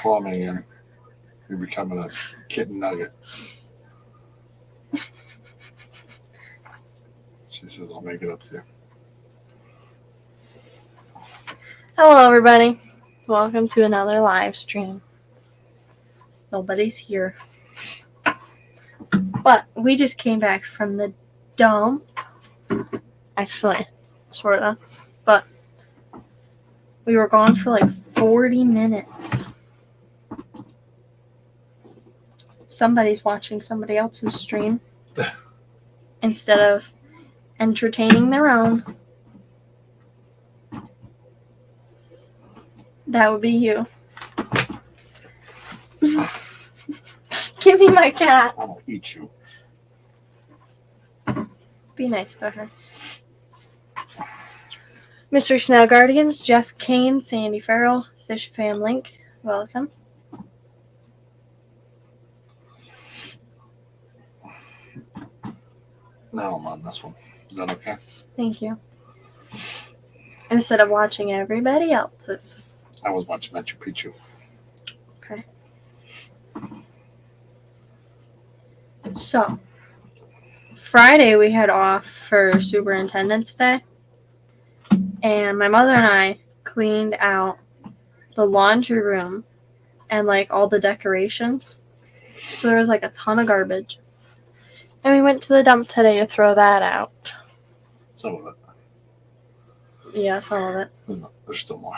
plumbing and you're becoming a kitten nugget. She says, I'll make it up to you. Hello, everybody. Welcome to another live stream. Nobody's here. But we just came back from the dump. Actually, sort of. But we were gone for like 40 minutes. Somebody's watching somebody else's stream instead of entertaining their own. That would be you. Give me my cat. I'm going to eat you. Be nice to her. Mystery Snail Guardians, Jeff Kane, Sandy Farrell, Fish Fam Link, welcome. Now I'm on this one. Is that okay? Thank you. Instead of watching everybody else's. I was watching Machu Picchu. Okay. So, Friday we had off for Superintendent's Day. And my mother and I cleaned out the laundry room and like all the decorations. So there was like a ton of garbage. And we went to the dump today to throw that out. Some of it. Yeah, some of it. No, there's still more.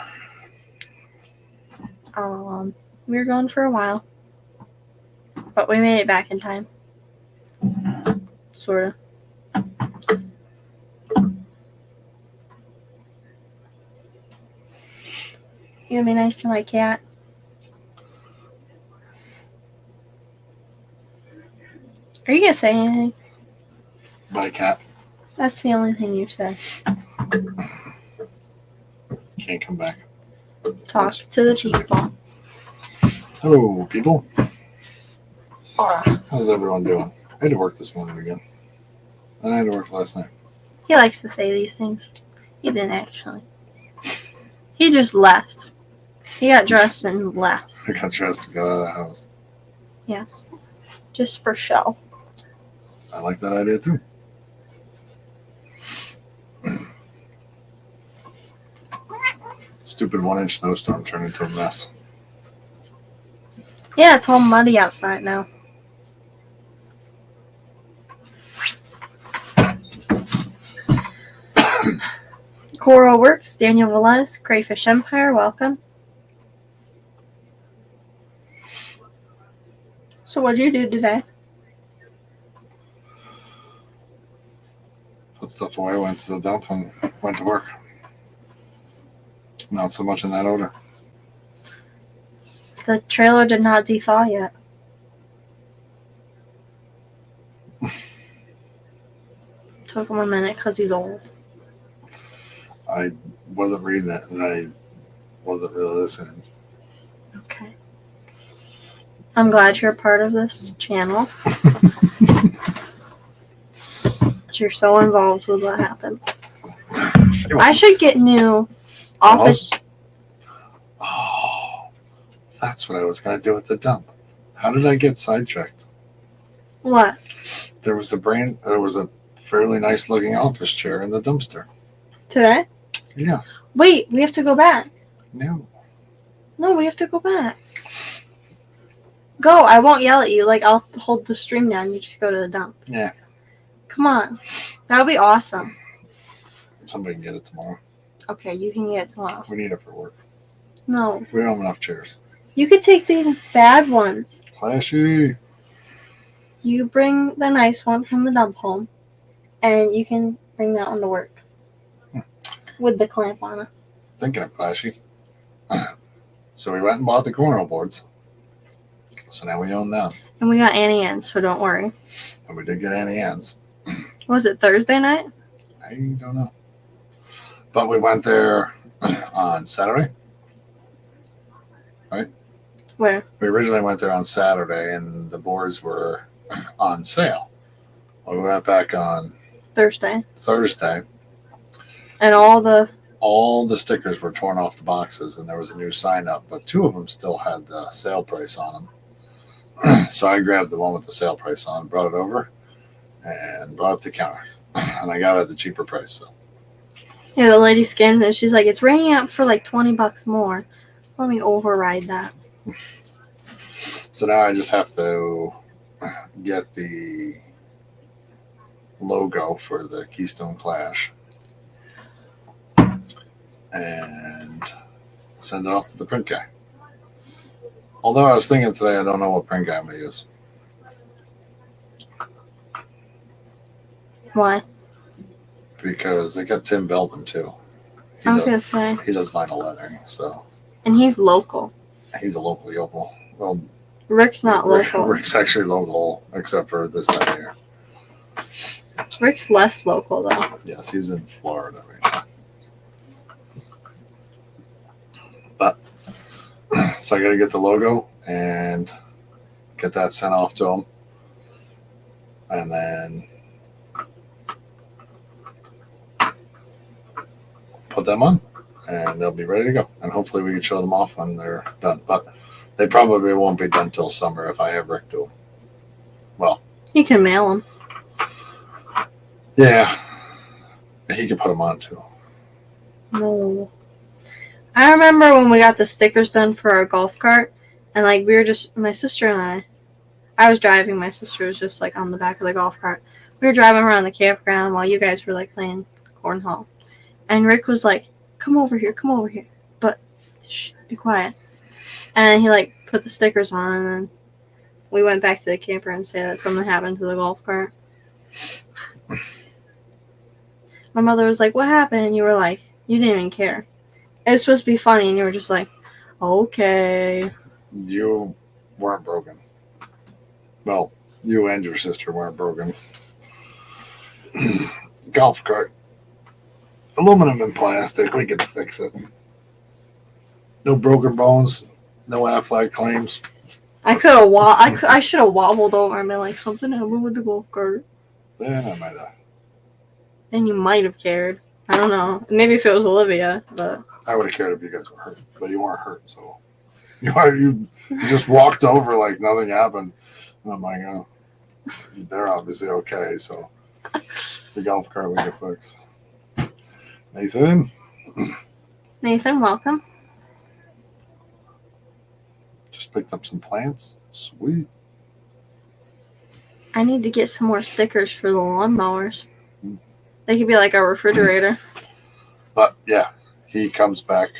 We were gone for a while. But we made it back in time. Sort of. You gonna be nice to my cat? Are you gonna say anything? Bye, cat. That's the only thing you said. Can't come back. Talk to the people. Hello, people. Aura. How's everyone doing? I had to work this morning again. And I had to work last night. He likes to say these things. He didn't actually. He just left. He got dressed and left. I got dressed to get out of the house. Yeah. Just for show. I like that idea too. Stupid 1-inch snowstorm turned into a mess. Yeah, it's all muddy outside now. Coral Works, Daniel Velez, Crayfish Empire, welcome. So what'd you do today? Put stuff away, went to the dump, and went to work. Not so much in that order. The trailer did not thaw yet. Took him a minute because he's old. I wasn't reading it, and I wasn't really listening. Okay. I'm glad you're a part of this channel. You're so involved with what happens. I should get new office. Oh, that's what I was going to do at the dump. How did I get sidetracked? What? There was a fairly nice looking office chair in the dumpster. Today? Yes. Wait, we have to go back. No. No, we have to go back. Go. I won't yell at you. Like, I'll hold the stream down. You just go to the dump. Yeah. Come on. That would be awesome. Somebody can get it tomorrow. Okay, you can get it tomorrow. We need it for work. No. We don't have enough chairs. You could take these bad ones. Flashy. You bring the nice one from the dump home, and you can bring that one to work. With the clamp on it. Thinking of flashy. So we went and bought the cornrow boards. So now we own them. And we got Annie Ann's, so don't worry. And we did get Annie Ann's. Was it Thursday night? I don't know. But we went there on Saturday. Right? Where? We originally went there on Saturday, and the boards were on sale. Well, we went back on Thursday. Thursday. And all the all the stickers were torn off the boxes and there was a new sign up, but 2 of them still had the sale price on them. So I grabbed the one with the sale price on, brought it over, and brought up the counter. And I got it at the cheaper price. So. Yeah, the lady scans it. She's like, it's ringing out for like $20 more. Let me override that. So now I just have to get the logo for the Keystone Clash and send it off to the print guy. Although I was thinking today, I don't know what print guy I'm going to use. Why? Because I got Tim Belden too. I was going to say. He does vinyl lettering, so. And he's local. He's a local yokel. Well, Rick's not local. Rick's actually local, except for this time of year. Rick's less local, though. Yes, he's in Florida right now. But, so I got to get the logo and get that sent off to him. And then put them on, and they'll be ready to go. And hopefully we can show them off when they're done. But they probably won't be done till summer if I have Rick do them. Well, You can mail them. yeah, he can put them on too. No. I remember when we got the stickers done for our golf cart, and like we were just, my sister and I was driving, my sister was just like on the back of the golf cart. We were driving around the campground while you guys were like playing cornhole. And Rick was like, come over here, but shh, be quiet. And he like put the stickers on, and then we went back to the camper and said that something happened to the golf cart. My mother was like, what happened? And you were like, you didn't even care. It was supposed to be funny, and you were just like, okay. You weren't broken. Well, you and your sister weren't broken. Golf cart. Aluminum and plastic. We could fix it. No broken bones. No Aflac claims. I could have I should have wobbled over and been like, something happened with the golf cart. Yeah, I might have. And you might have cared. I don't know. Maybe if it was Olivia, but I would have cared if you guys were hurt, but you weren't hurt, so you just walked over like nothing happened. And I'm like, oh, they're obviously okay, so the golf cart we can fix. Nathan, welcome. Just picked up some plants. Sweet. I need to get some more stickers for the lawnmowers. They could be like a refrigerator. But yeah, he comes back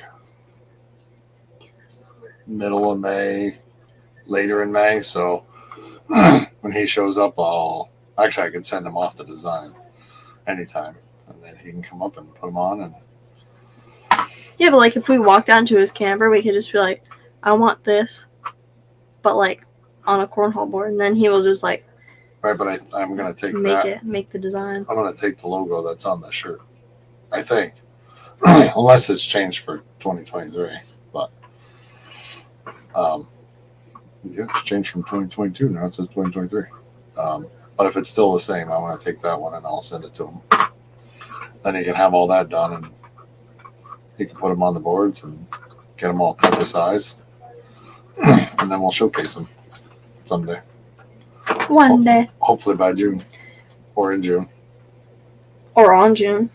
middle of May, later in May. So when he shows up, I could send him off the design anytime, and then he can come up and put them on. And Yeah, but like if we walked onto his camper, we could just be like, I want this, but like on a cornhole board, and then he will just like right. But I'm gonna take make the design. I'm gonna take the logo that's on the shirt. I think, unless it's changed for 2023, but yeah, it's changed from 2022. Now it says 2023. But if it's still the same, I'm gonna take that one and I'll send it to him. Then he can have all that done, and he can put them on the boards and get them all cut to size, and then we'll showcase them someday. One day. Hopefully by June or in June. Or on June.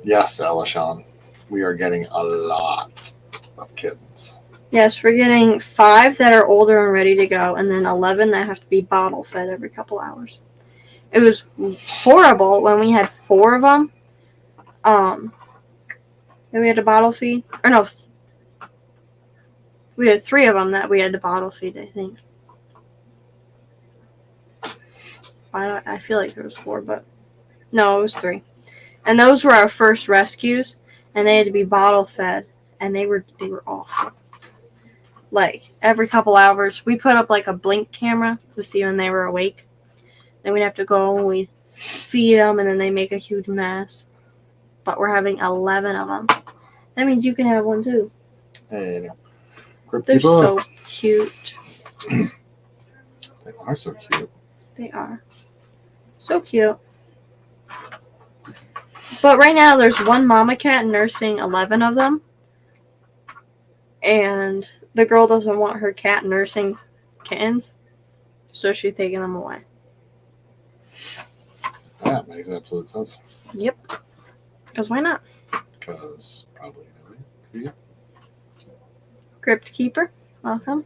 Yes, Alishon, we are getting a lot of kittens. Yes, we're getting 5 that are older and ready to go, and then 11 that have to be bottle fed every couple hours. It was horrible when we had 4 of them. That we had to bottle feed. Or no, we had 3 of them that we had to bottle feed, I think. I feel like there was 4, but no, it was 3. And those were our first rescues, and they had to be bottle fed, and they were awful. Like every couple hours, we put up like a blink camera to see when they were awake. Then we'd have to go and we feed them, and then they make a huge mess. But we're having 11 of them. That means you can have one too. And They're so cute. They are so cute. They are so cute. But right now, there's one mama cat nursing 11 of them. And the girl doesn't want her cat nursing kittens. So she's taking them away. That makes absolute sense. Yep. Because why not? Because probably. Yeah. Crypt Keeper, welcome.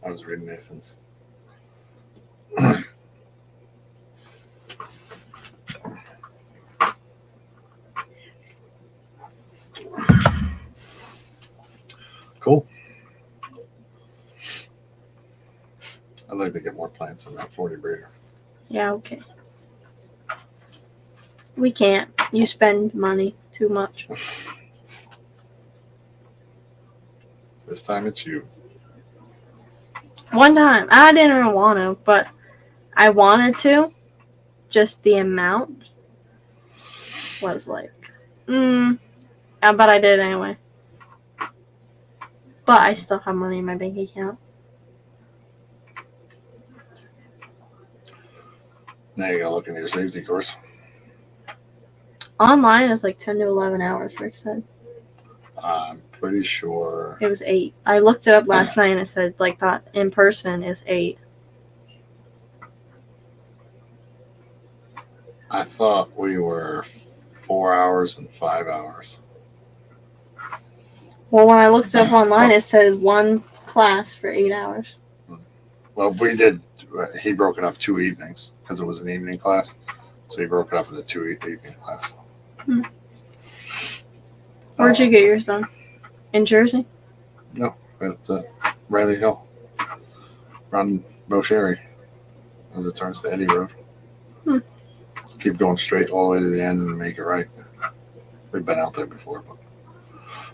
I was reading Nathan's. Cool. I'd like to get more plants in that 40 breeder. Yeah, okay. We can't. You spend money too much. This time it's you. One time, I didn't even want to, but I wanted to. Just the amount was like, but I did it anyway. But I still have money in my bank account. Now you gotta look into your safety course. Online is like 10 to 11 hours, Rick said. I'm pretty sure. It was 8. I looked it up last night and it said like that in person is 8. I thought we were 4 hours and 5 hours. Well, when I looked it up online, it said one class for 8 hours. Well, we did. He broke it up 2 evenings because it was an evening class. So he broke it up into 2 evening class. Where'd you get yours done? In Jersey? No, right up to Riley Hill. Around Beaucherry. As it turns to Eddy Road. Keep going straight all the way to the end and make it right. We've been out there before. But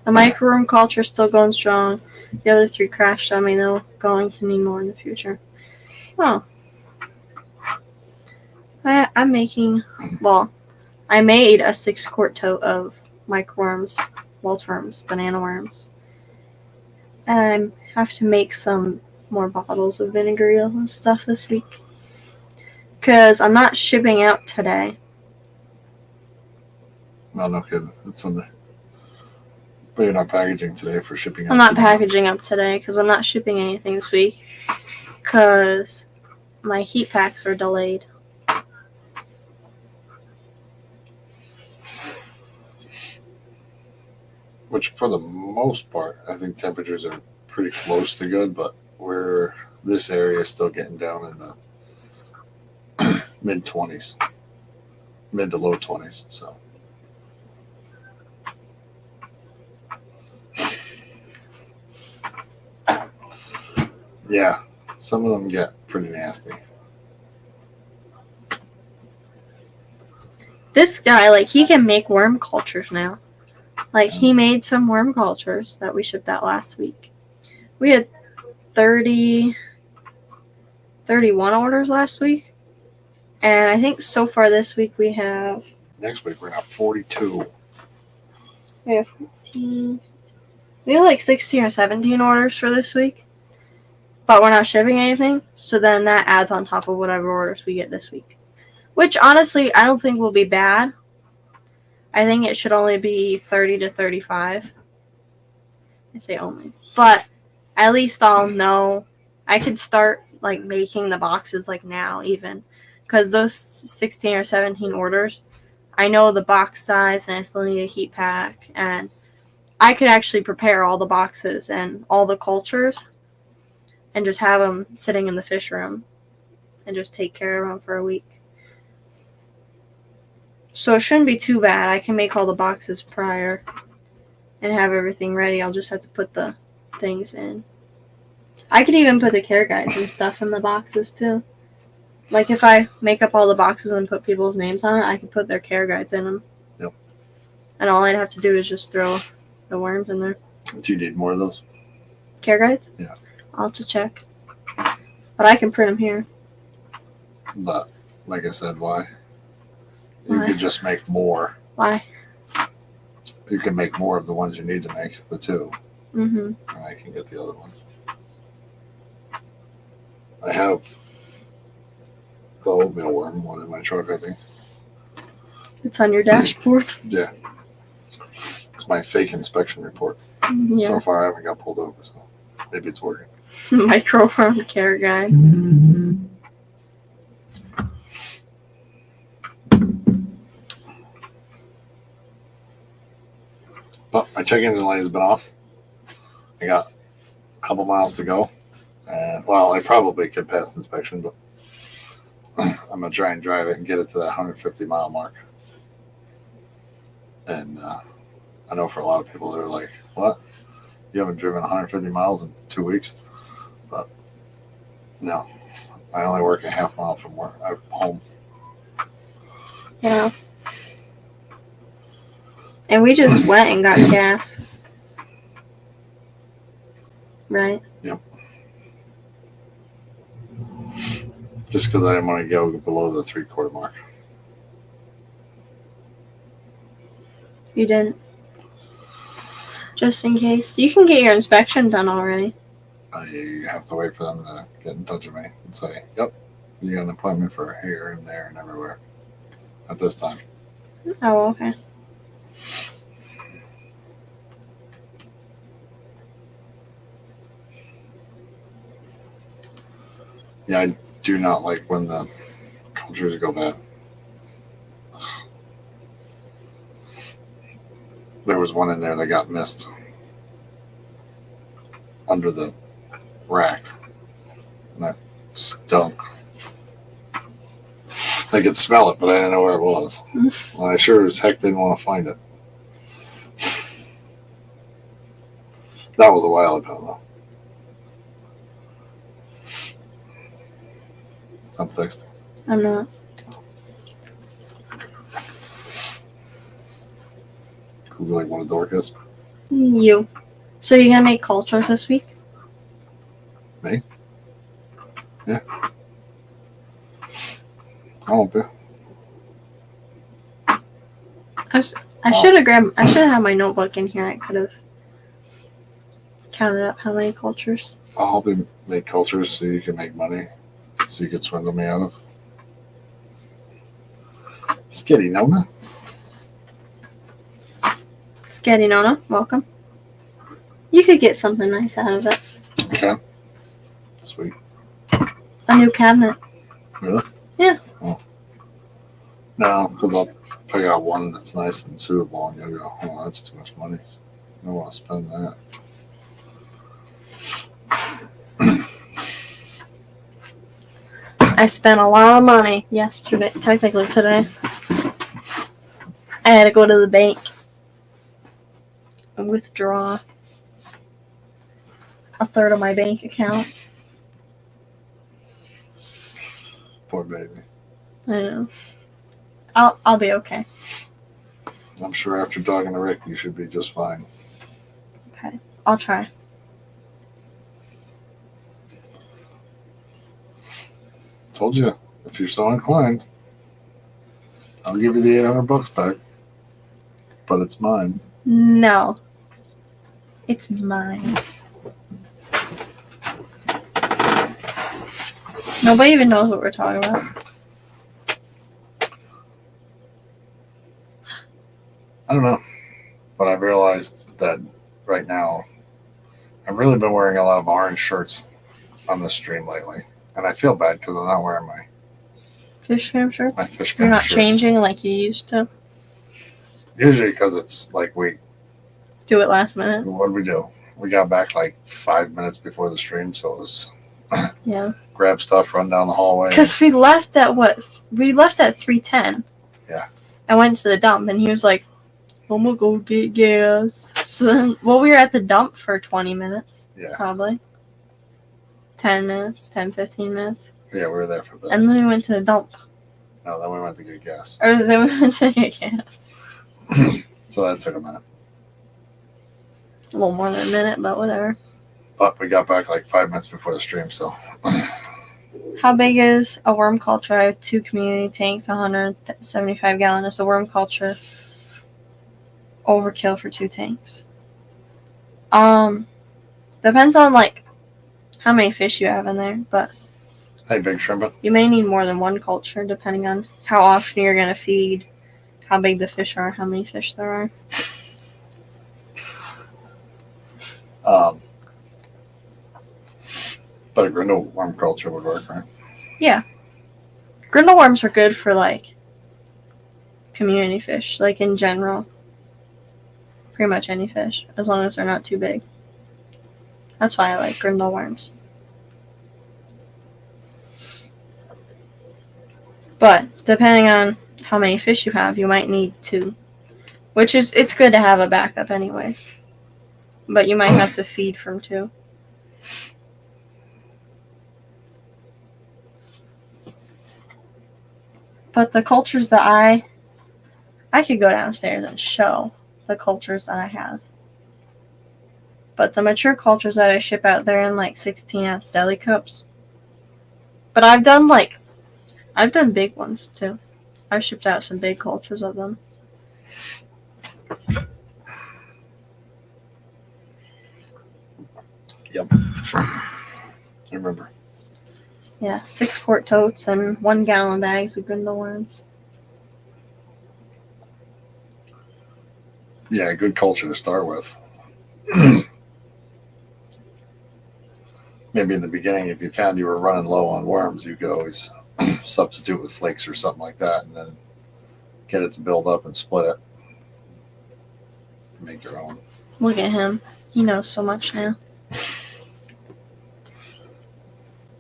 The micro-room culture is still going strong. The other 3 crashed on me, though. Going to need more in the future. Oh. I'm making... Well, I made a 6-quart tote of microworms, worms, banana worms. And I have to make some more bottles of vinegar ale and stuff this week. Because I'm not shipping out today. no kidding. It's Sunday. But you're not packaging today for shipping. I'm not packaging up today because I'm not shipping anything this week. Because my heat packs are delayed. Which, for the most part, I think temperatures are pretty close to good, but this area is still getting down in the mid-20s, mid to low 20s. So, yeah, some of them get pretty nasty. This guy, he can make worm cultures now. He made some worm cultures that we shipped out last week. We had 31 orders last week. And I think so far this week we have... Next week we're at 42. We have 14... We have 16 or 17 orders for this week. But we're not shipping anything. So then that adds on top of whatever orders we get this week. Which, honestly, I don't think will be bad. I think it should only be 30 to 35. I say only. But at least I'll know. I could start, making the boxes, now, even. Because those 16 or 17 orders, I know the box size and if they'll need a heat pack. And I could actually prepare all the boxes and all the cultures and just have them sitting in the fish room and just take care of them for a week. So it shouldn't be too bad. I can make all the boxes prior and have everything ready. I'll just have to put the things in. I could even put the care guides and stuff in the boxes too. If I make up all the boxes and put people's names on it, I could put their care guides in them. Yep. And all I'd have to do is just throw the worms in there. Do you need more of those? Care guides? Yeah. I'll have to check. But I can print them here. But, like I said, why? You Why? could just make more. Why? You can make more of the ones you need to make, the 2. Mm-hmm. and I can get the other ones. I have the old mealworm one in my truck, I think. It's on your dashboard. Yeah. It's my fake inspection report. Yeah. So far, I haven't got pulled over, so maybe it's working. Microworm care guide. But my check engine light has been off. I got a couple miles to go. And, well, I probably could pass inspection, but I'm going to try and drive it and get it to that 150 mile mark. And I know for a lot of people, they're like, what? You haven't driven 150 miles in 2 weeks? But no, I only work a half mile from work. I'm home. Yeah. And we just went and got gas. Right? Yep. Just because I didn't want to go below the 3/4 mark. You didn't? Just in case. You can get your inspection done already. I have to wait for them to get in touch with me and say, yep, you got an appointment for here and there and everywhere at this time. Oh, okay. Yeah, I do not like when the cultures go bad. There was one in there that got missed under the rack. And that stunk. I could smell it, but I didn't know where it was. And I sure as heck didn't want to find it. That was a while ago, though. Stop texting. I'm not. Googling what a dork is. You. So you're gonna make cultures this week? Me? Yeah. I won't be. I should have had my notebook in here. I could have counted up how many cultures. I'll help you make cultures so you can make money. So you can swindle me out of. Skitty Nona. Sketty Nona, welcome. You could get something nice out of it. Okay. Sweet. A new cabinet. Really? Yeah. Oh. No, because I'll pick out one that's nice and suitable, and you'll go, oh, that's too much money. I don't want to spend that. I spent a lot of money yesterday, technically today. I had to go to the bank and withdraw a third of my bank account. Poor baby. I know. I'll be okay. I'm sure after talking to Rick, you should be just fine. Okay. I'll try. Told you, if you're so inclined, I'll give you the $800 back. But it's mine. No. It's mine. Nobody even knows what we're talking about. I don't know. But I've realized that right now, I've really been wearing a lot of orange shirts on the stream lately. And I feel bad because I'm not wearing my Fish fam shirts? fish You're fam not shirts. changing like you used to? Usually because it's like we Do it last minute? what did we do? We got back like 5 minutes before the stream, so it was Yeah. grab stuff, run down the hallway. Because we left at what? We left at 3:10. Yeah. I went to the dump and he was like, I'm gonna go get gas. So then, well, we were at the dump for 20 minutes. Yeah. Probably. 10 minutes, 10, 15 minutes. Yeah, we were there for a bit. And then we went to the dump. No, then we went to get gas. Or then we went to get gas. So that took a minute. A little more than a minute, but whatever. But we got back like 5 minutes before the stream, so How big is a worm culture? I have 2 community tanks, 175 gallon. Is a worm culture overkill for 2 tanks? Depends on like how many fish you have in there, but Hey, big shrimp. you may need more than one culture depending on how often you're gonna feed, how big the fish are, how many fish there are. But a grindle worm culture would work, right? Yeah. Grindle worms are good for like community fish, like in general. Pretty much any fish, as long as they're not too big. That's why I like grindle worms. But depending on how many fish you have, you might need 2. It's good to have a backup anyways. But you might have to feed from 2. But the cultures that I could go downstairs and show the cultures that I have. But the mature cultures that I ship out, they're in like 16-ounce deli cups. But I've done big ones too. I've shipped out some big cultures of them. Yep. I remember. Yeah, 6-quart totes and 1-gallon bags of grindle worms. Yeah, good culture to start with. Maybe in the beginning, if you found you were running low on worms, you could always substitute with flakes or something like that, and then get it to build up and split it. Make your own. Look at him. He knows so much now.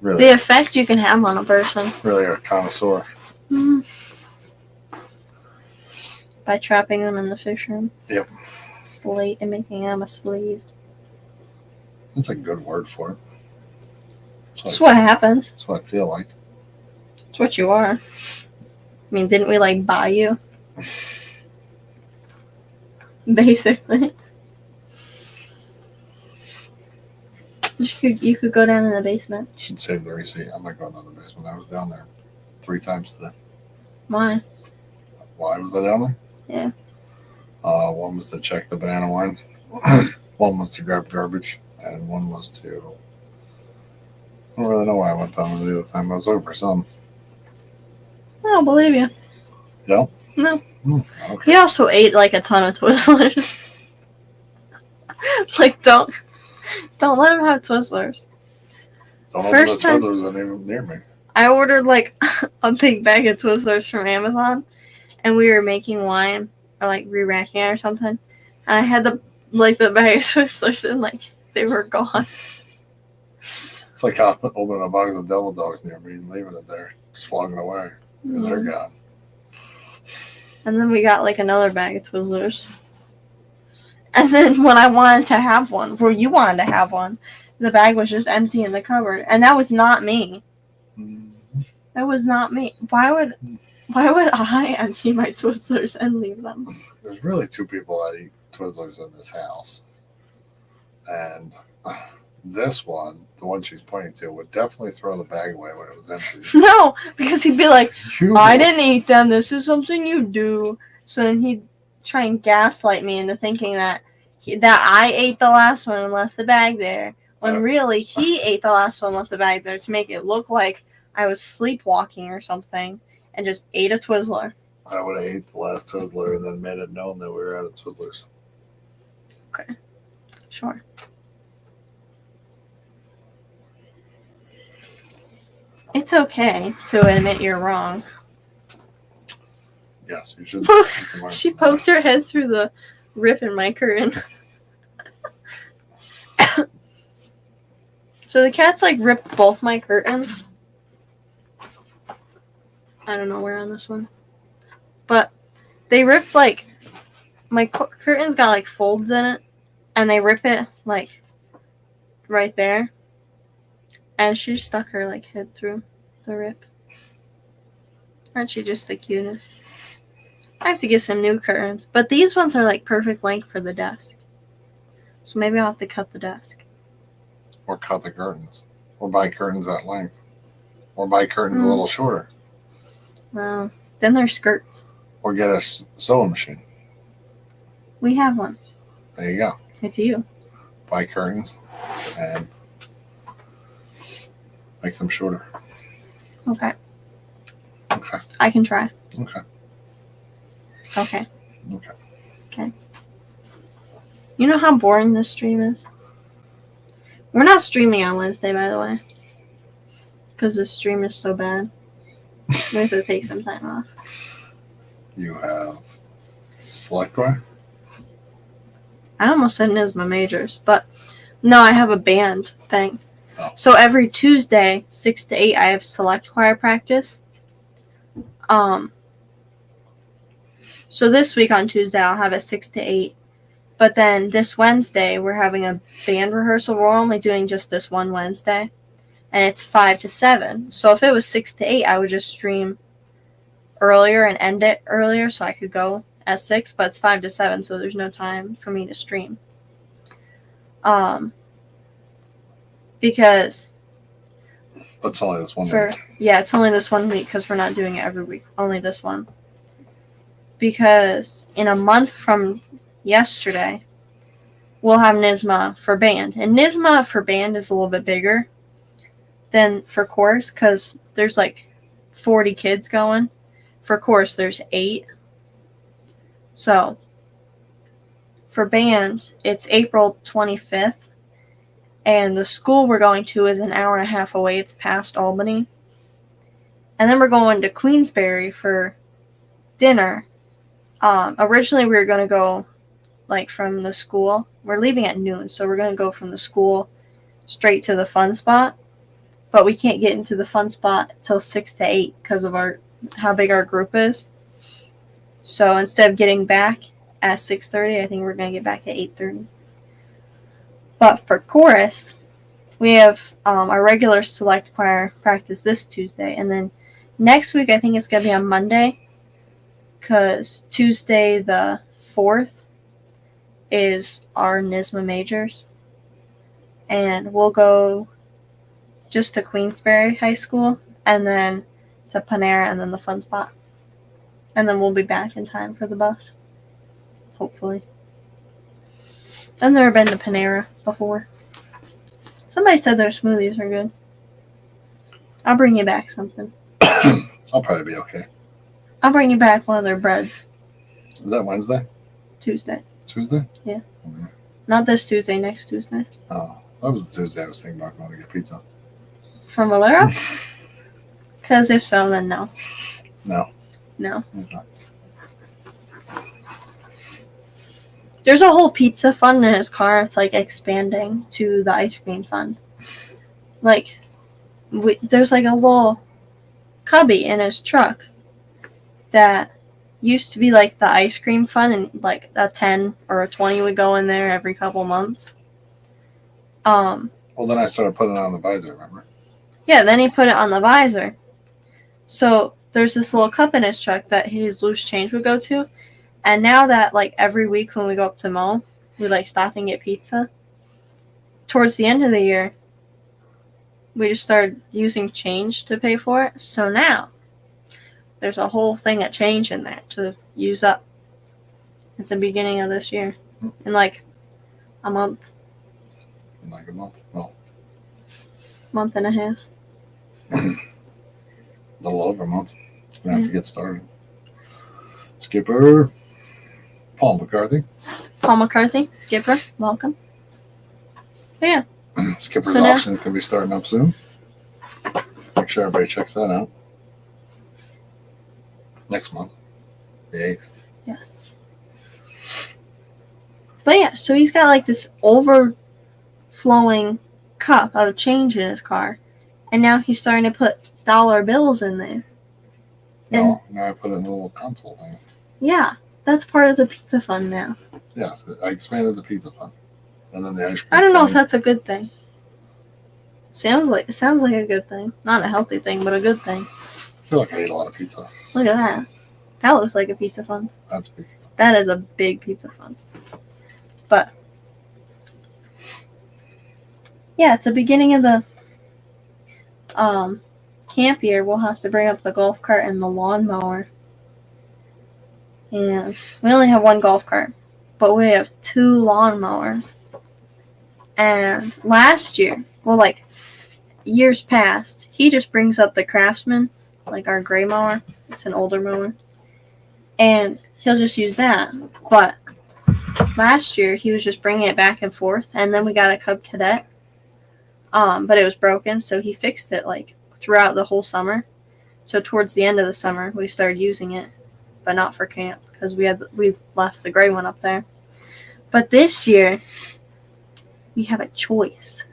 Really, The effect you can have on a person. really a connoisseur. By trapping them in the fish room. Yep. Slave and making them a slave. That's a good word for it. That's what happens. That's what I feel like. That's what you are. I mean, didn't we like buy you? Basically. You could go down in the basement. Should save the receipt. I'm not going down the basement. I was down there 3 times today. Why? Why was I down there? Yeah. One was to check the banana wine. One was to grab garbage, and one was to. I don't really know why I went down there the other time. I was over some. I don't believe you. You know? No. Okay. He also ate like a ton of Twizzlers. Like, don't let him have Twizzlers. Don't First open time- the Twizzlers even near me. I ordered like a big bag of Twizzlers from Amazon, and we were making wine or like re-racking it or something, and I had the bag of Twizzlers and like they were gone. It's like opening a box of Devil Dogs near me and leaving it there, just walking away, and they're gone. And then we got like another bag of Twizzlers. And then when I wanted to have one, or you wanted to have one, the bag was just empty in the cupboard, and that was not me. That was not me. Why would I empty my Twizzlers and leave them? There's really 2 people that eat Twizzlers in this house, and this one, the one she's pointing to, would definitely throw the bag away when it was empty. No, because he'd be like, You- I didn't eat them. This is something you do. So then he'd try and gaslight me into thinking that I ate the last one and left the bag there, when really he ate the last one and left the bag there to make it look like I was sleepwalking or something and just ate a Twizzler. I would have ate the last Twizzler and then made it known that we were out of Twizzlers. Okay. Sure. It's okay to admit you're wrong. Yes, you should. Look, she poked her head through the rip in my curtain. So the cats like ripped both my curtains. I don't know where on this one. But they ripped like my curtains got like folds in it, and they rip it like right there. And she stuck her like head through the rip. Aren't she just the cutest? I have to get some new curtains, but these ones are like perfect length for the desk. So maybe I'll have to cut the desk. Or cut the curtains. Or buy curtains that length. Or buy curtains a little shorter. Well, then they're skirts. Or get a sewing machine. We have one. There you go. It's you. buy curtains and make them shorter. Okay. Okay. I can try. Okay. Okay. Okay. Okay. You know how boring this stream is? We're not streaming on Wednesday, by the way. Because this stream is so bad. We have to take some time off. You have select choir? I almost said NISMA majors, but no, I have a band thing. Oh. So every Tuesday, 6 to 8, I have select choir practice. So this week on Tuesday, I'll have it 6 to 8. But then this Wednesday, we're having a band rehearsal. We're only doing just this one Wednesday. And it's 5 to 7. So if it was 6 to 8, I would just stream earlier and end it earlier so I could go at 6. But it's 5 to 7, so there's no time for me to stream. Because But it's only this one week. Yeah, it's only this 1 week because we're not doing it every week. Only this one. Because in a month from yesterday, we'll have NISMA for band. And NISMA for band is a little bit bigger than for chorus because there's like 40 kids going. For chorus, there's 8. So, for band, it's April 25th. And the school we're going to is an hour and a half away. It's past Albany. And then we're going to Queensbury for dinner. Originally, we were going to go like from the school. We're leaving at noon, so we're going to go from the school straight to the fun spot. But we can't get into the fun spot till 6 to 8 because of how big our group is. So instead of getting back at 6:30, I think we're going to get back at 8:30. But for chorus, we have our regular select choir practice this Tuesday. And then next week, I think it's going to be on Monday. Because Tuesday the 4th is our NISMA majors. And we'll go just to Queensbury High School. And then to Panera and then the fun spot. And then we'll be back in time for the bus. Hopefully. I've never been to Panera before. Somebody said their smoothies are good. I'll bring you back something. I'll probably be okay. I'll bring you back one of their breads. Is that Wednesday? Tuesday. Tuesday? Yeah. Mm-hmm. Not this Tuesday, next Tuesday. Oh, that was the Tuesday I was thinking about going to get pizza. From Valero? Because if so, then no. No. No. Okay. There's a whole pizza fund in his car. It's like expanding to the ice cream fund. Like, there's like a little cubby in his truck that used to be like the ice cream fund, and like a 10 or a 20 would go in there every couple months. Well, then I started putting it on the visor, remember? Yeah, then he put it on the visor. So there's this little cup in his truck that his loose change would go to. And now that, like, every week when we go up to Mo, we, like, stop and get pizza. Towards the end of the year, we just started using change to pay for it. So now, there's a whole thing of change in there to use up at the beginning of this year. In, like, a month. In like a month? No. Month and a half. A little over a month. We have to get started. Skipper. Paul McCarthy. Paul McCarthy, Skipper, welcome. But yeah. Skipper's So now- auction is going to be starting up soon. Make sure everybody checks that out. Next month. The 8th. Yes. But yeah, so he's got like this overflowing cup of change in his car. And now he's starting to put dollar bills in there. No, now I put it in the little console thing. Yeah, that's part of the pizza fund now. Yes, I expanded the pizza fund. And then the ice cream I don't know if fund. that's a good thing. Sounds like a good thing. Not a healthy thing, but a good thing. I feel like I ate a lot of pizza. Look at that. That looks like a pizza fund. That's pizza. That is a big pizza fund. But yeah, at the beginning of the camp year, we'll have to bring up the golf cart and the lawnmower. And we only have one golf cart, but we have 2 lawnmowers. And last year, well, like years past, he just brings up the Craftsman, like our gray mower. It's an older mower. And he'll just use that. But last year, he was just bringing it back and forth. And then we got a Cub Cadet. But it was broken, so he fixed it like throughout the whole summer. So towards the end of the summer, we started using it, but not for camp because we left the gray one up there. But this year, we have a choice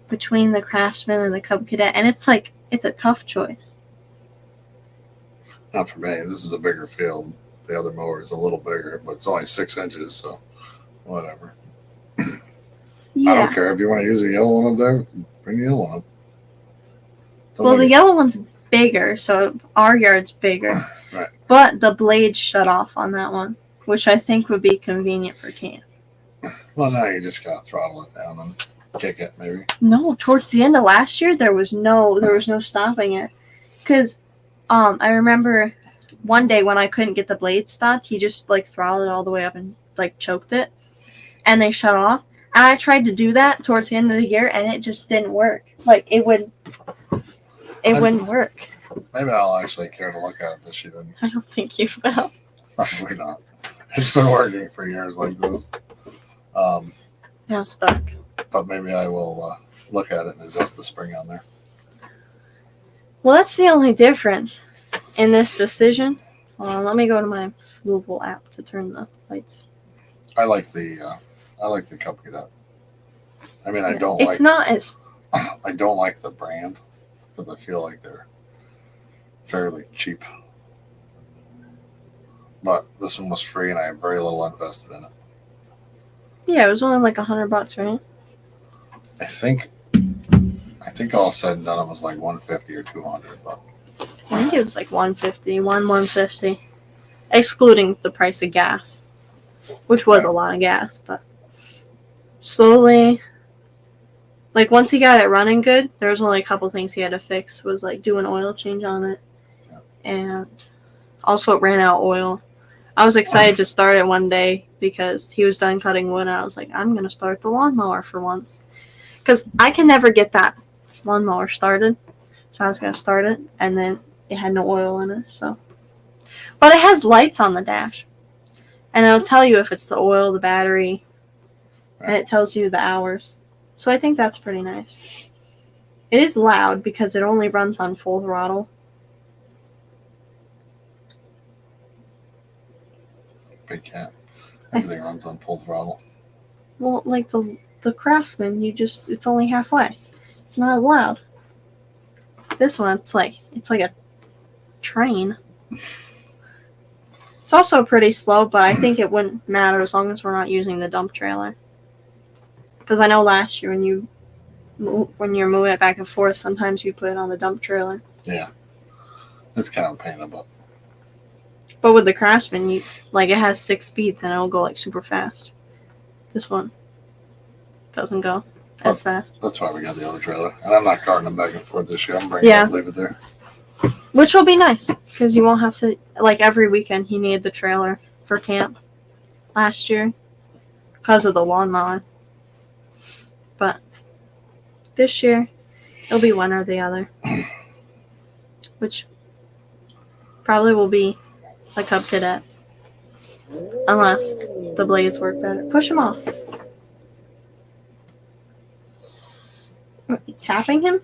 between the Craftsman and the Cub Cadet, and it's a tough choice. Not for me. This is a bigger field. The other mower is a little bigger, but it's only 6 inches, so whatever. Yeah. I don't care if you want to use the yellow one up there. Bring the yellow one up. Well, the yellow one's bigger, so our yard's bigger. Right. But the blades shut off on that one, which I think would be convenient for camp. Well, now you just gotta throttle it down and kick it, maybe. No, towards the end of last year, there was no stopping it, because I remember one day when I couldn't get the blades stopped, he just like throttled it all the way up and like choked it, and they shut off. And I tried to do that towards the end of the year, and it just didn't work. Like it wouldn't work. Maybe I'll actually care to look at it this year. I don't think you will. Probably not. It's been working for years like this. Now it's stuck. But maybe I will look at it and adjust the spring on there. Well, that's the only difference in this decision. Let me go to my Fluval app to turn the lights. I like the Cub Cadet. I mean, I don't It's like. not as. I don't like the brand because I feel like they're fairly cheap. But this one was free, and I have very little invested in it. Yeah, it was only like $100, right? I think all said and done, it was like 150 or 200. But I think it was like 150, excluding the price of gas, which was a lot of gas. But slowly, like once he got it running good, there was only a couple things he had to fix. Was like do an oil change on it, and also it ran out of oil. I was excited to start it one day because he was done cutting wood, and I was like, I'm gonna start the lawnmower for once, because I can never get that lawnmower started. So I was gonna start it, and then it had no oil in it. So, but it has lights on the dash, and it'll tell you if it's the oil, the battery, and it tells you the hours. So I think that's pretty nice. It is loud because it only runs on full throttle. big cat. Everything runs on full throttle. Well, like the Craftsman, it's only halfway. It's not as loud. This one, it's like a train. It's also pretty slow, but I think it wouldn't matter as long as we're not using the dump trailer. Because I know last year when you're moving it back and forth, sometimes you put it on the dump trailer. Yeah, it's kind of a pain in the butt. But with the Craftsman, it has 6 speeds and it'll go like super fast. This one doesn't go as fast. That's why we got the other trailer. And I'm not carting them back and forth this year. I'm bringing it up, leave it there. Which will be nice because you won't have to, every weekend he needed the trailer for camp last year because of the lawnmower. But this year, it'll be one or the other. Which probably will be a Cub Cadet. Unless the blades work better. Push them off. What, you tapping him?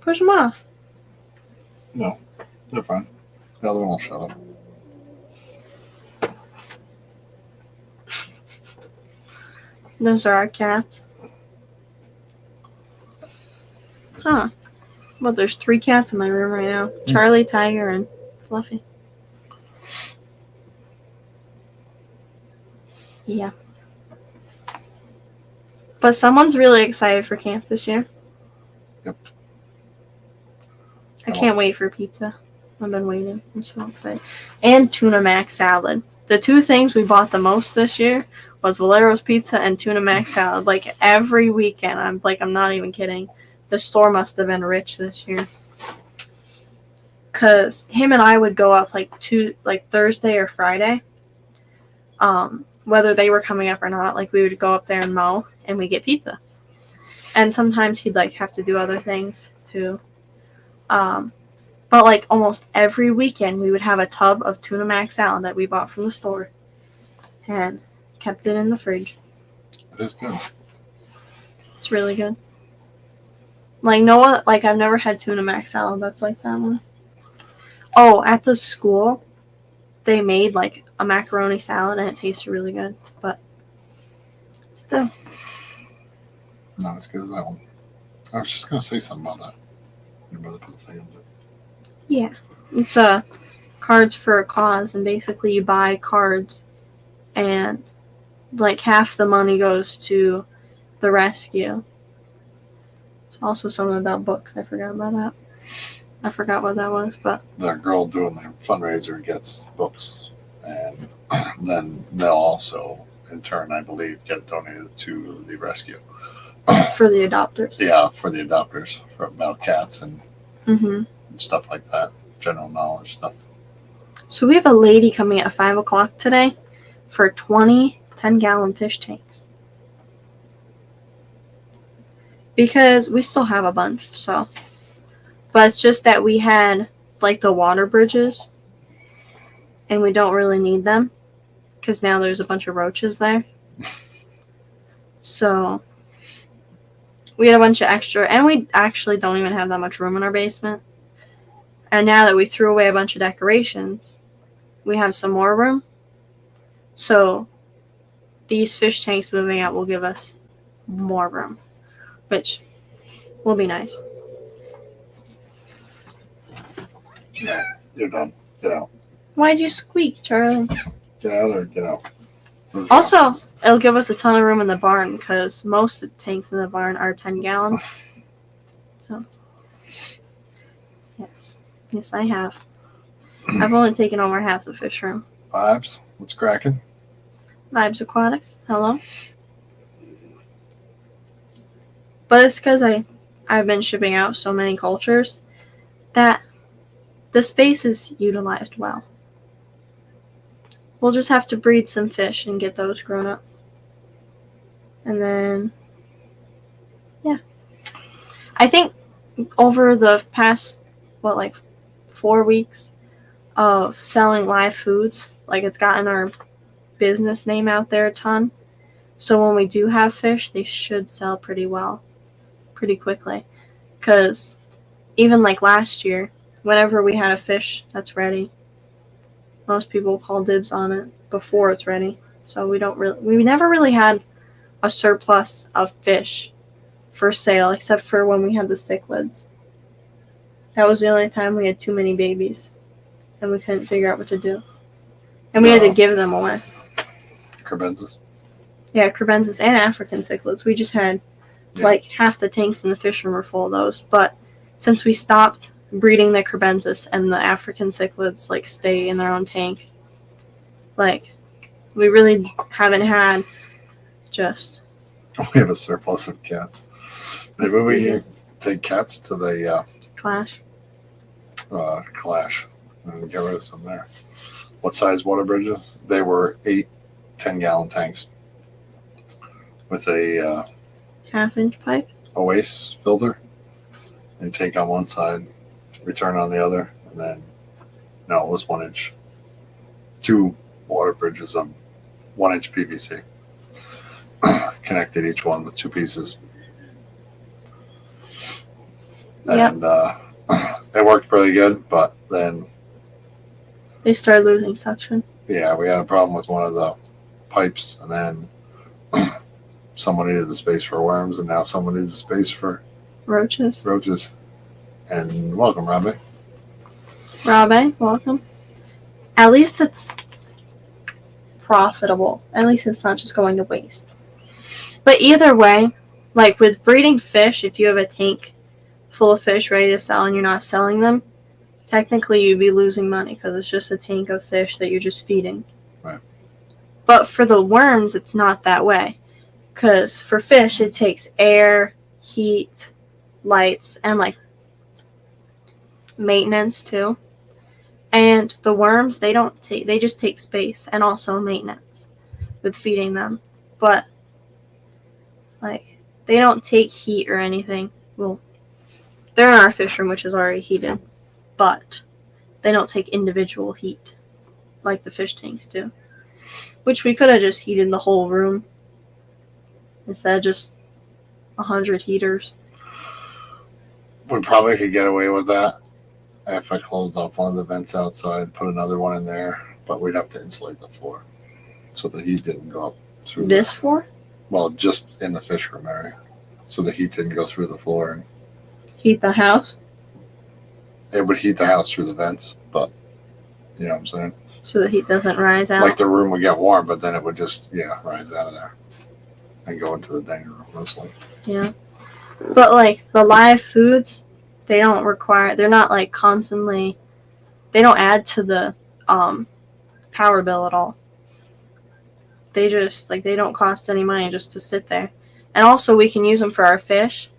Push him off. No, they're fine. The other one will shut up. Those are our cats. Huh. Well, there's 3 cats in my room right now. Charlie, Tiger, and Fluffy. Yeah. But someone's really excited for camp this year. Yep. I can't wait for pizza. I've been waiting. I'm so excited. And tuna mac salad. The 2 things we bought the most this year was Valero's pizza and tuna mac salad. Every weekend. I'm not even kidding. The store must have been rich this year. Because him and I would go up Thursday or Friday. whether they were coming up or not, like we would go up there and mow and we get pizza. And sometimes he'd like have to do other things too. But like almost every weekend we would have a tub of tuna mac salad that we bought from the store and kept it in the fridge. It is good. It's really good. Like no one, like I've never had tuna mac salad that's like that one. Oh, at the school they made like a macaroni salad and it tasted really good, but still Not as good as that one. I was just gonna say something about that. Your brother put the thing in it. yeah. It's a Cards for a Cause, and basically you buy cards and like half the money goes to the rescue. There's also something about books. I forgot about that. I forgot what that was, but That girl doing the fundraiser gets books, and then they'll also, in turn, I believe, get donated to the rescue. for the adopters. Yeah, for the adopters, about cats and Mm-hmm. stuff like that, general knowledge stuff. So we have a lady coming at 5 o'clock today for 20 10-gallon fish tanks. Because we still have a bunch, so. But it's just that we had, like, the water bridges, and we don't really need them, because now there's a bunch of roaches there. So, we had a bunch of extra, and we actually don't even have that much room in our basement. And now that we threw away a bunch of decorations, we have some more room. So, these fish tanks moving out will give us more room, which will be nice. Yeah, you're done. Get out. Why'd you squeak, Charlie? Get out or get out. Those Also, boxes. it'll give us a ton of room in the barn because most of the tanks in the barn are 10 gallons. So, yes, I have. I've only taken over half the fish room. Vibes, what's cracking? Vibes Aquatics, hello. But it's because I've been shipping out so many cultures that the space is utilized well. We'll just have to breed some fish and get those grown up. And then, yeah. I think over the past, 4 weeks of selling live foods, like it's gotten our business name out there a ton. So when we do have fish, they should sell pretty well, pretty quickly. Because even like last year, whenever we had a fish that's ready, most people call dibs on it before it's ready. So we never really had a surplus of fish for sale, except for when we had the cichlids. That was the only time we had too many babies, and we couldn't figure out what to do. And we had to give them away. Carbensis. Yeah, crebensis and African cichlids. We just had like half the tanks in the fish room were full of those. But since we stopped breeding the crebensis and the African cichlids like stay in their own tank, like we really haven't had just. We have a surplus of cats. Maybe we can take cats to the Clash. Clash and get rid of some there. What size water bridges? They were 8 10-gallon tanks with a Half-inch pipe. Oasis filter, and take on one side, return on the other, and then no, it was 1 inch. 2 water bridges of 1 inch PVC. Connected each one with 2 pieces. And it worked pretty good, but then They started losing suction. yeah, we had a problem with one of the pipes, and then someone needed the space for worms, and now someone needs the space for Roaches. roaches. And welcome, Robbie. Robbie, welcome. At least it's profitable. At least it's not just going to waste. But either way, like with breeding fish, if you have a tank full of fish ready to sell and you're not selling them, technically you'd be losing money because it's just a tank of fish that you're just feeding. Right. But for the worms, it's not that way. Because for fish, it takes air, heat, lights, and like maintenance too. And the worms, they just take space and also maintenance. with feeding them. But, like, they don't take heat or anything. Well, they're in our fish room, which is already heated. But they don't take individual heat like the fish tanks do. Which we could have just heated the whole room instead of just 100 heaters. We probably could get away with that if I closed off one of the vents outside, put another one in there, but we'd have to insulate the floor so the heat didn't go up through This floor? Well, just in the fish room area, so the heat didn't go through the floor, and Heat the house? it would heat the house through the vents. But you know what I'm saying? So the heat doesn't rise out? Like the room would get warm, but then it would just rise out of there and go into the dining room mostly. Yeah. But like the live foods, they don't require, they're not like constantly, they don't add to the power bill at all. They just, like, they don't cost any money just to sit there. And also we can use them for our fish.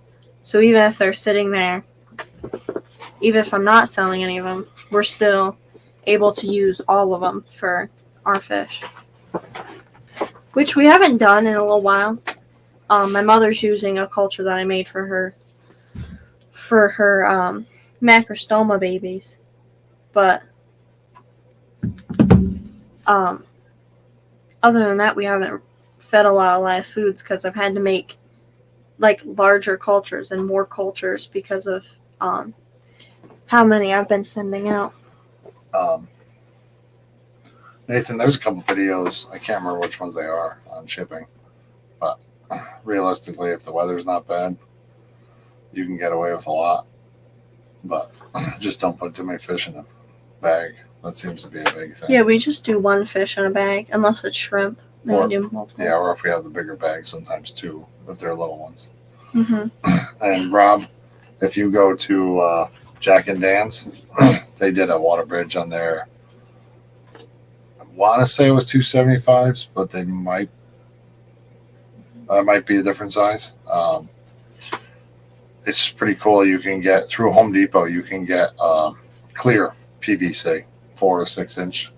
So even if they're sitting there, even if I'm not selling any of them, we're still able to use all of them for our fish. Which we haven't done in a little while. My mother's using a culture that I made for her macrostoma babies. But other than that, we haven't fed a lot of live foods because I've had to make like larger cultures and more cultures because of how many I've been sending out. Nathan, there's a couple videos, I can't remember which ones they are, on shipping, but realistically, if the weather's not bad, you can get away with a lot, but just don't put too many fish in a bag. That seems to be a big thing. Yeah, we just do one fish in a bag, unless it's shrimp. Then Or- we do multiple. Yeah, or if we have the bigger bags, sometimes too, if they're little ones. Mm-hmm. And Rob, if you go to Jack and Dan's, they did a water bridge on there. I want to say it was 275s, but they might be a different size. It's pretty cool. You can get through Home Depot. You can get clear PVC, 4 or 6 inch,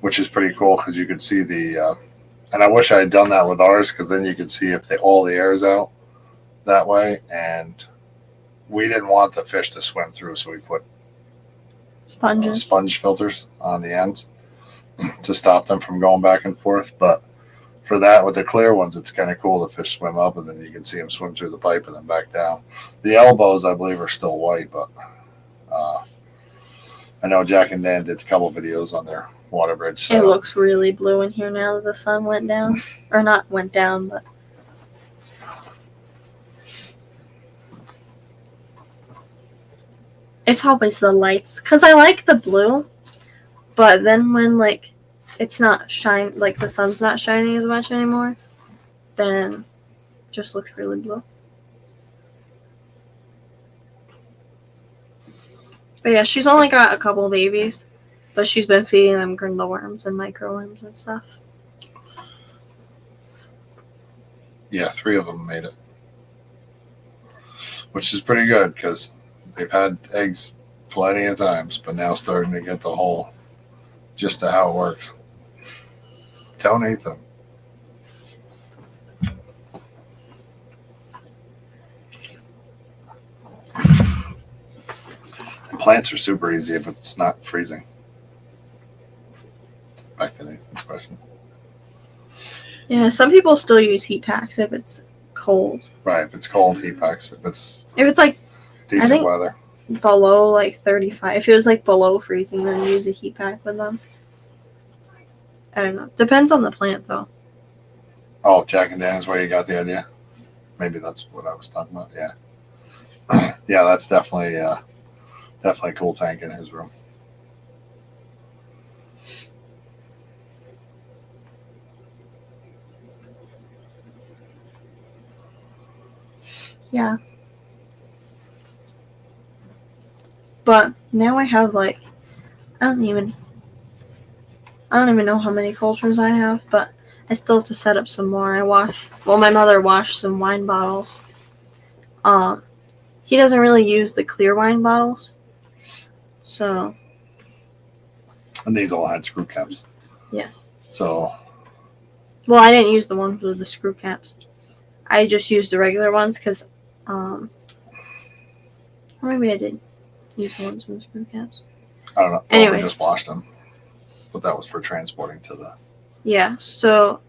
which is pretty cool because you could see the. And I wish I had done that with ours because then you could see if all the air is out that way. And we didn't want the fish to swim through, so we put Sponges. sponge filters on the ends to stop them from going back and forth. But for that, with the clear ones, it's kind of cool. The fish swim up, and then you can see them swim through the pipe and then back down. The elbows, I believe, are still white, but I know Jack and Dan did a couple videos on their water bridge. It setup. looks really blue in here now that the sun went down. Or not went down, but. It's always the lights. Because I like the blue. But then when, like, it's not like the sun's not shining as much anymore, then it just looks really blue. But yeah, she's only got a couple babies. But she's been feeding them grindle worms and microworms and stuff. Yeah, 3 of them made it, which is pretty good because they've had eggs plenty of times, but now starting to get the whole just to how it works. Don't eat them. And plants are super easy if it's not freezing. Back to Nathan's question. Yeah, some people still use heat packs if it's cold. Right, if it's cold, heat packs. If it's If it's like decent think- weather. below like 35, if it was like below freezing, then use a heat pack with them. I don't know. Depends on the plant though. Oh, Jack and Dan is where you got the idea. Maybe that's what I was talking about. Yeah, yeah, that's definitely a cool tank in his room. Yeah. But now I have like I don't even know how many cultures I have, but I still have to set up some more. My mother washed some wine bottles. He doesn't really use the clear wine bottles. So And these all had screw caps. yes. So Well, I didn't use the ones with the screw caps. I just used the regular ones because, or maybe I did use the ones with the screw caps. I don't know. Well, Anyway. we just washed them, but that was for transporting to the. Yeah, so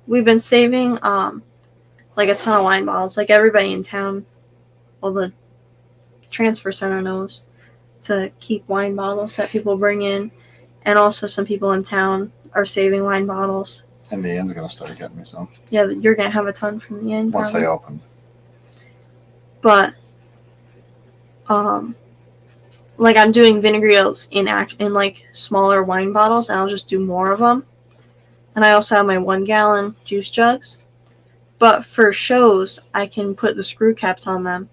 we've been saving like a ton of wine bottles. Like everybody in town, well, the transfer center knows to keep wine bottles that people bring in, and also some people in town are saving wine bottles. And the inn's gonna start getting me some Yeah, you're gonna have a ton from the inn once probably. they open. But like I'm doing vinegreals in like smaller wine bottles, and I'll just do more of them. And I also have my 1 gallon juice jugs. But for shows, I can put the screw caps on them,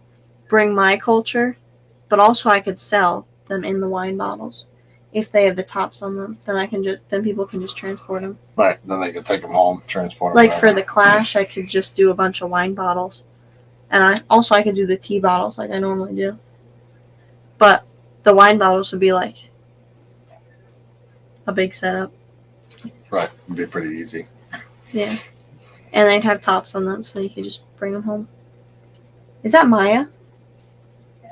bring my culture, but also I could sell them in the wine bottles. If they have the tops on them, then people can just transport them. Right, then they can take them home, transport them. Like for the Clash, I could just do a bunch of wine bottles. And I could do the tea bottles like I normally do. But the wine bottles would be like a big setup. Right, it'd be pretty easy. Yeah. And they'd have tops on them so you could just bring them home. Is that Maya?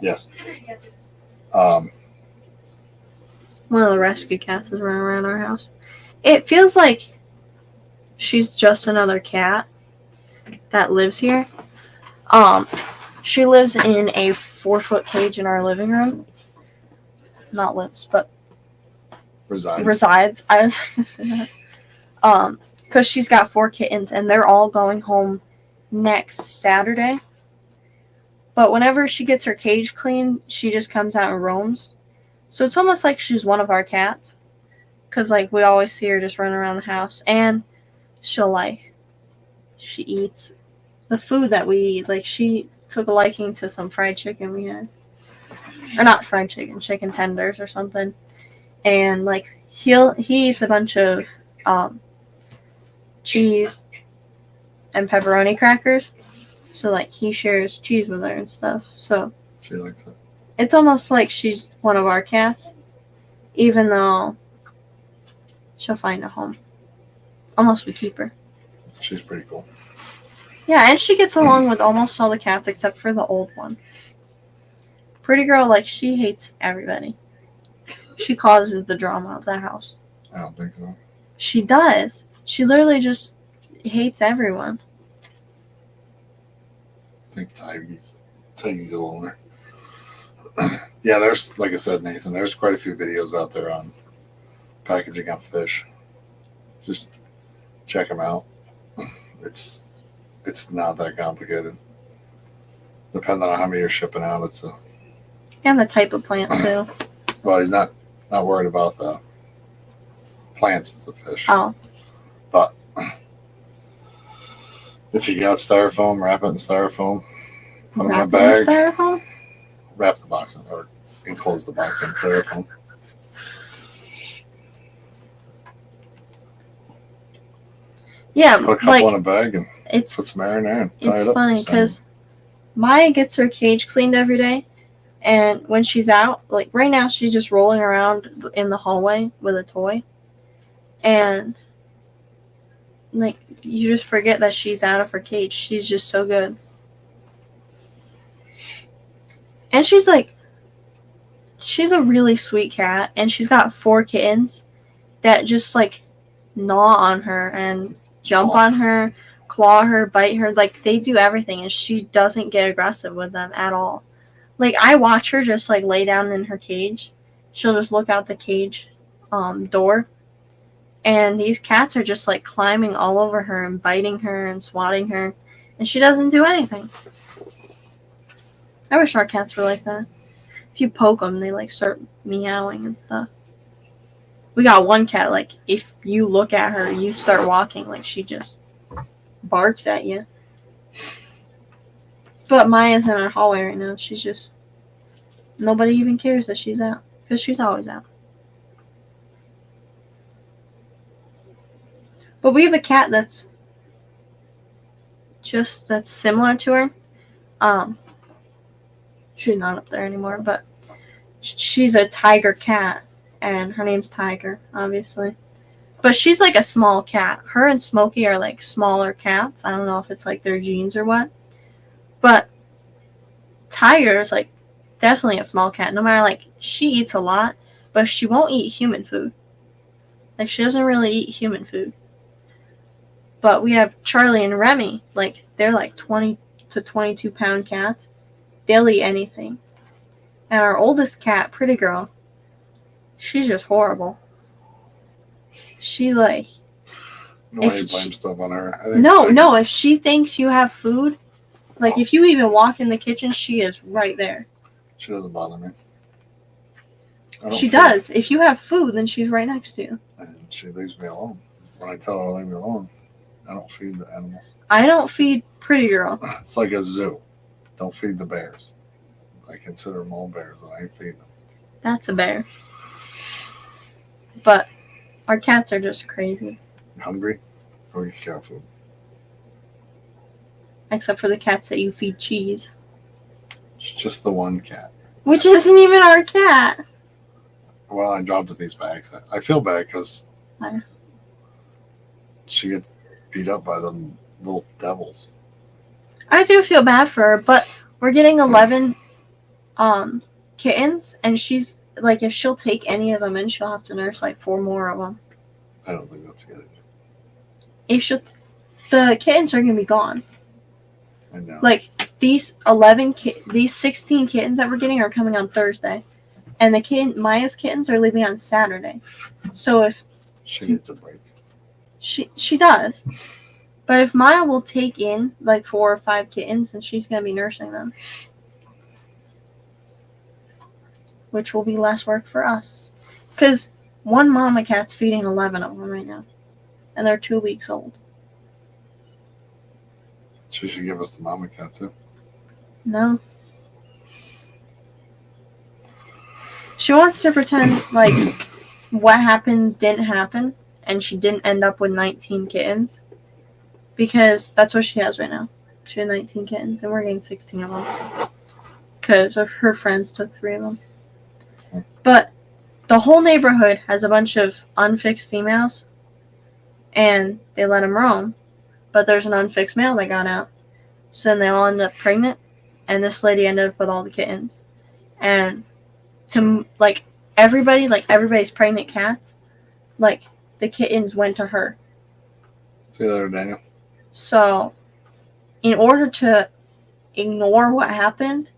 Yes. One of the rescue cats is running around our house. It feels like she's just another cat that lives here. She lives in a 4-foot cage in our living room. Not lives, but resides. I was gonna say that. Because she's got 4 kittens and they're all going home next Saturday. But whenever she gets her cage clean, she just comes out and roams. So it's almost like she's one of our cats. Because, like, we always see her just running around the house. And she eats the food that we eat. Like, she took a liking to some fried chicken we had. Or not fried chicken, chicken tenders or something. And, like, he eats a bunch of cheese and pepperoni crackers. So, like, he shares cheese with her and stuff. So she likes it. It's almost like she's one of our cats, even though she'll find a home. Unless we keep her. She's pretty cool. Yeah, and she gets along with almost all the cats except for the old one. Pretty girl, like, she hates everybody. She causes the drama of the house. I don't think so. She does. She literally just hates everyone. I think Tiggy's a loner. Yeah, there's, like I said, Nathan, there's quite a few videos out there on packaging up fish. Just check them out. It's not that complicated. Depending on how many you're shipping out, it's a... And the type of plant, too. Well, he's not worried about the plants, it's the fish. Oh. But if you got styrofoam, wrap it in styrofoam. Put them in a bag. Styrofoam? Wrap the box in, or enclose the box in styrofoam. Yeah, Put a couple like, in a bag and it's put some air in there and tie it's it up. funny because Maya gets her cage cleaned every day, and when she's out, like right now, she's just rolling around in the hallway with a toy, and like you just forget that she's out of her cage. She's just so good, and she's a really sweet cat, and she's got 4 kittens that just like gnaw on her and jump on her, claw her, bite her. Like, they do everything, and she doesn't get aggressive with them at all. Like, I watch her just like lay down in her cage. She'll just look out the cage door, and these cats are just like climbing all over her and biting her and swatting her, and she doesn't do anything. I wish our cats were like that. If you poke them, they like start meowing and stuff. We got one cat, like, if you look at her, you start walking, like, she just barks at you. But Maya's in our hallway right now. She's just... Nobody even cares that she's out. Because she's always out. But we have a cat that's similar to her. She's not up there anymore, but she's a tiger cat. And her name's Tiger, obviously. But she's like a small cat. Her and Smokey are like smaller cats. I don't know if it's like their genes or what. But Tiger is like definitely a small cat. No matter, like, she eats a lot, but she won't eat human food. Like, she doesn't really eat human food. But we have Charlie and Remy. Like, they're like 20 to 22 pound cats. They'll eat anything. And our oldest cat, Pretty Girl, she's just horrible. She like Nobody blames stuff on her. I think no. If she thinks you have food, like if you even walk in the kitchen, she is right there. She doesn't bother me. She does. If you have food, then she's right next to you. And she leaves me alone. When I tell her to leave me alone, I don't feed the animals. I don't feed Pretty Girl. It's like a zoo. Don't feed the bears. I consider them all bears, and I feed them. That's a bear. But our cats are just crazy. You hungry? Or you cat food? Except for the cats that you feed cheese. It's just the one cat. Which isn't even our cat. Well, I dropped a piece bags. I feel bad because Why? she gets beat up by them little devils. I do feel bad for her, but we're getting 11 kittens, and she's like, if she'll take any of them in, she'll have to nurse like 4 more of them. I don't think that's a good idea. The kittens are gonna be gone. I know. Like these 16 kittens that we're getting are coming on Thursday, and Maya's kittens are leaving on Saturday. So if she needs a break. she does, but if Maya will take in like 4 or 5 kittens, then she's gonna be nursing them, which will be less work for us, because one mama cat's feeding 11 of them right now, and they're 2 weeks old. She should give us the mama cat too. No. She wants to pretend like what happened didn't happen, and she didn't end up with 19 kittens, because that's what she has right now. She had 19 kittens, and we're getting 16 of them because her friends took 3 of them. But the whole neighborhood has a bunch of unfixed females, and they let them roam. But there's an unfixed male that got out. So then they all ended up pregnant, and this lady ended up with all the kittens. And to everybody's pregnant cats, like the kittens went to her. See you later, Daniel. So in order to ignore what happened,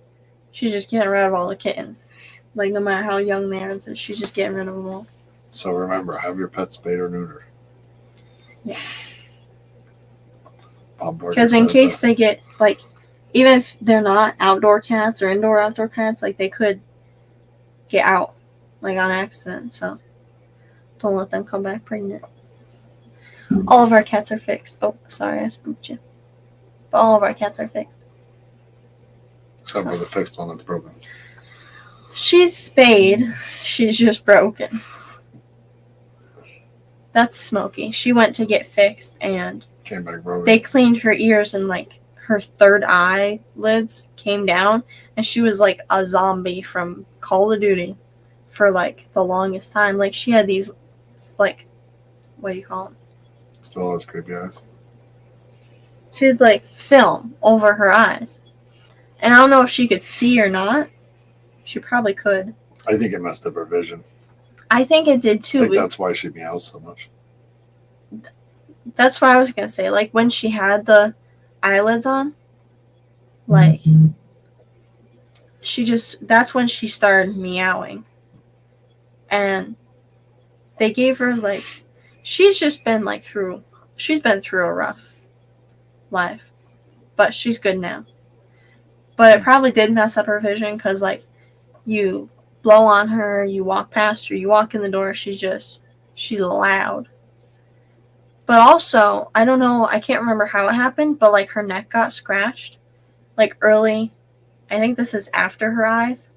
she's just getting rid of all the kittens. Like, no matter how young they are, so she's just getting rid of them all. So remember, have your pets spayed or neutered. Yeah. Because in case they get, like, even if they're not outdoor cats or outdoor cats, like, they could get out, like, on accident. So don't let them come back pregnant. All of our cats are fixed. Oh, sorry, I spooked you. But all of our cats are fixed. Except for the fixed one that's broken. She's spayed. She's just broken. That's Smokey. She went to get fixed, and came back broken. They cleaned her ears, and like her third eyelids came down, and she was like a zombie from Call of Duty for like the longest time. Like, she had these, like, what do you call them? Still has creepy eyes. She had like film over her eyes, and I don't know if she could see or not. She probably could. I think it messed up her vision. I think it did too. I think that's why she meows so much. That's what I was gonna say. Like, when she had the eyelids on, like, that's when she started meowing. And they gave her, like, she's been through a rough life, but she's good now. But it probably did mess up her vision, because, like, you blow on her, you walk past her, you walk in the door, she's loud. But also, I don't know, I can't remember how it happened, but like her neck got scratched, like early. I think this is after her eyes.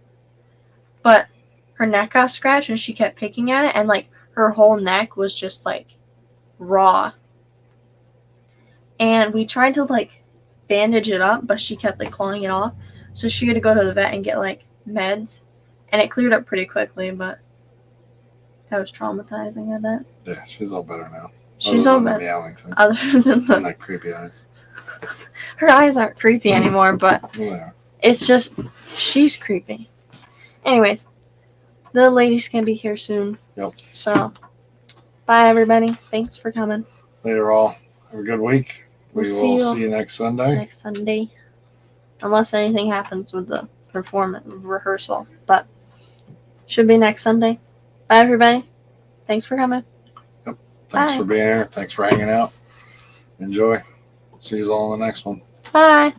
But her neck got scratched, and she kept picking at it, and like her whole neck was just like raw. And we tried to like bandage it up, but she kept like clawing it off. So she had to go to the vet and get like meds, and it cleared up pretty quickly, but That was traumatizing, I bet. Yeah, she's all better now. She's Other all than the better. meowing thing. Other than And the, that creepy eyes. her eyes aren't creepy anymore, but Well, they are. it's just she's creepy. Anyways, the ladies can be here soon. Yep. So, bye everybody. Thanks for coming. Later, all. Have a good week. We We'll will see see you you next Sunday. next Sunday, unless anything happens with the performance rehearsal. But should be next Sunday. Bye everybody. Thanks for coming. Thanks Bye. for being here. Thanks for hanging out. Enjoy. See you all in the next one. Bye.